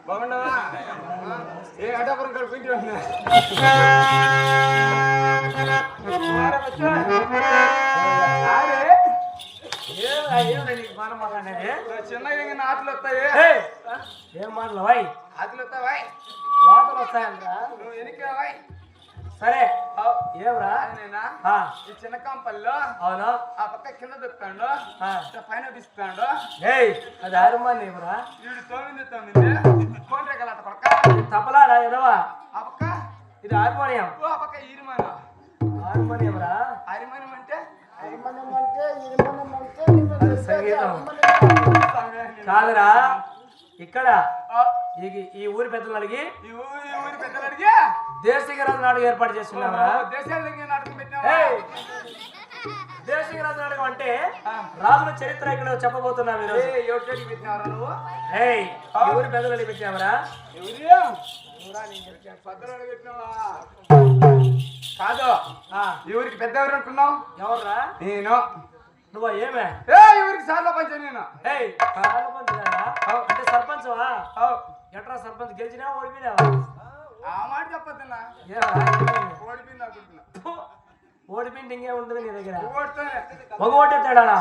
బాగుండవా ఏ అటాపురం ఇక్కడ పోయింటి చిన్నగా ఆటలు వస్తాయి ఏం మాటలు వాయ్ ఆటలు వస్తావాయ్ వాతలు వస్తాయంట్రా నువ్వు ఎనికిరావాయ్ సరే ఏమరా నేనా ఈ చిన్న కంపల్లో అవును ఆ పక్క కింద దొక్కుతాడు పైన తీస్తాడు అది ఆరుమాన్ ఏమరా వీడు తోమింది ఫోన్ రేగలట పక్క తప్పలాడా ఎదవా ఆ పక్క ఇది హార్మోనియం ఆ పక్క ఈరిమాను హార్మోనియంరా హార్మోనియం అంటే సంగీతం కాదురా ఇక్కడ ఈ ఊరి పెద్దలు అడిగి దేశికరాజు నాటకం ఏర్పాటు చేస్తున్నారా దేశికరాజు నాటకం అంటే రాజుల చరిత్ర ఇక్కడ చెప్పబోతున్నా మీరు ఊరి పెద్దలు అడిగి పెట్టావరా కాదు ఈ ఊరికి పెద్ద ఎవరు అనుకున్నావు ఎవర్రా నేను నువ్వు ఏమే ఊరికి సార్ల పంచ నేను అంటే సర్పంచవా ఎట్రా సర్పంచ్ గెలిచినా ఓడిపోయినావా ఆ మాట చెప్పొద్దున్నా ఓడిపోయింది అనుకుంటున్నా ఓడిపోయింది ఇంకే ఉంటుంది నీ దగ్గర ఒక ఓటు ఎత్తాడా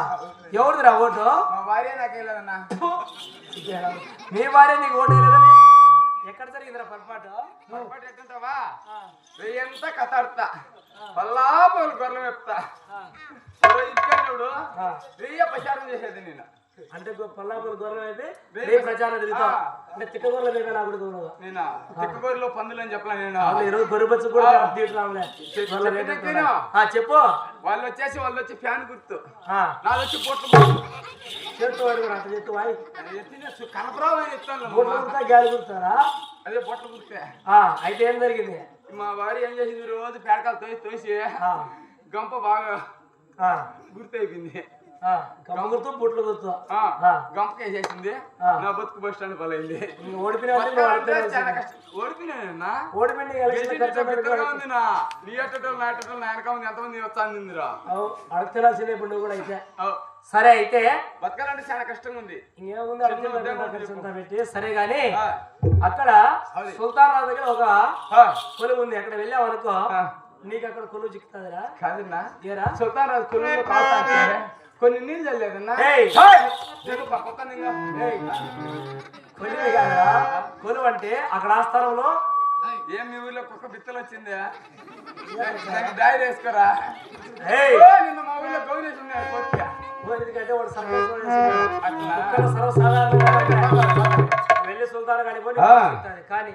ఎవరిదిరా ఓటు మా భార్య నాకు వెళ్ళదన్నా మీ భార్య నీకు ఓటు వేయలేదని ఎక్కడ జరిగిందిరా పొరపాటు పొరపాటు ఎట్టుంటావా వెయ్యంతా కథాడుతా పల్లా పోలు గొర్రెలు చెప్తా ఇంటికంటే వెయ్య ప్రచారం చేసేది నేను అంటే పల్లాపూర్ గొర్రెలు అయితే వెయ్యి ప్రచారం తిరుగుతా అంటే తిక్క గొర్రెలు వేగా నాకు నేను తిక్క గొర్రెలు పందులు అని చెప్పలే నేను ఈరోజు గొర్రెపచ్చు కూడా చెప్పు వాళ్ళు వచ్చి ఫ్యాన్ గుర్తు నాది వచ్చి పొట్ల చెట్టు అంత చెట్టు వాయి కనపరావు చెప్తాను గాలి గుర్తారా అదే పొట్ల గుర్తే అయితే ఏం జరిగింది మా భార్య ఏం చేసింది రోజు పేడకాలు తోసి గంప బాగా గుర్తయిపోయింది గుర్తు పుట్లు గుర్తు గంపకేసేసింది నా బతుకు బస్ స్టాండ్ పలైంది ఓడిపోయినా ఎంతమంది వచ్చాందిరా అడగలాల్సిందే ఇప్పుడు కూడా అయితే సరే అయితే బతకాలంటే చాలా కష్టంగా ఉంది ఇంకేముంది పెట్టి సరే గాని అక్కడ సుల్తాన్ రాజు దగ్గర ఒక కొలువు ఉంది అక్కడ వెళ్ళావు అనుకో నీకు అక్కడ కొలువు చిక్కుతుందిరా కాదన్నా ఏరా సుల్తాన్ రాజు కొలువు కొన్ని నీళ్ళు చల్లేదన్నా కొలివి కాదరా కొలువు అంటే అక్కడ ఆ స్థలంలో ఏం మీ ఊర్లో కుక్క బిత్తలు వచ్చిందా డైరీ వేసుకోరా నిన్న మా ఊర్లో గౌరీస్ కంటే వాడు సర్వసాధారణంగా వెళ్ళి సుల్తాన్ కాడిపోయి కానీ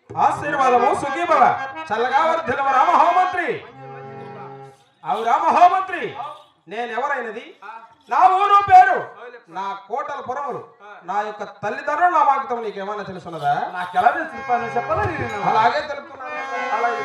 ఆశీర్వాదము సుఖీభవ చల్లగా వర్ధిల్లవ రామహోమంత్రి. అవు రామహోమంత్రి, నేనెవరైనది, నా ఊరు పేరు, నా కోటల పురములు, నా యొక్క తల్లిదండ్రులు నా మాకుతం నీకేమన్నా తెలుసున్నదా? నాకు ఎలా తెలుసు చెప్పాలా నేను? అలాగే తెలుపుతున్నాను. అలాగే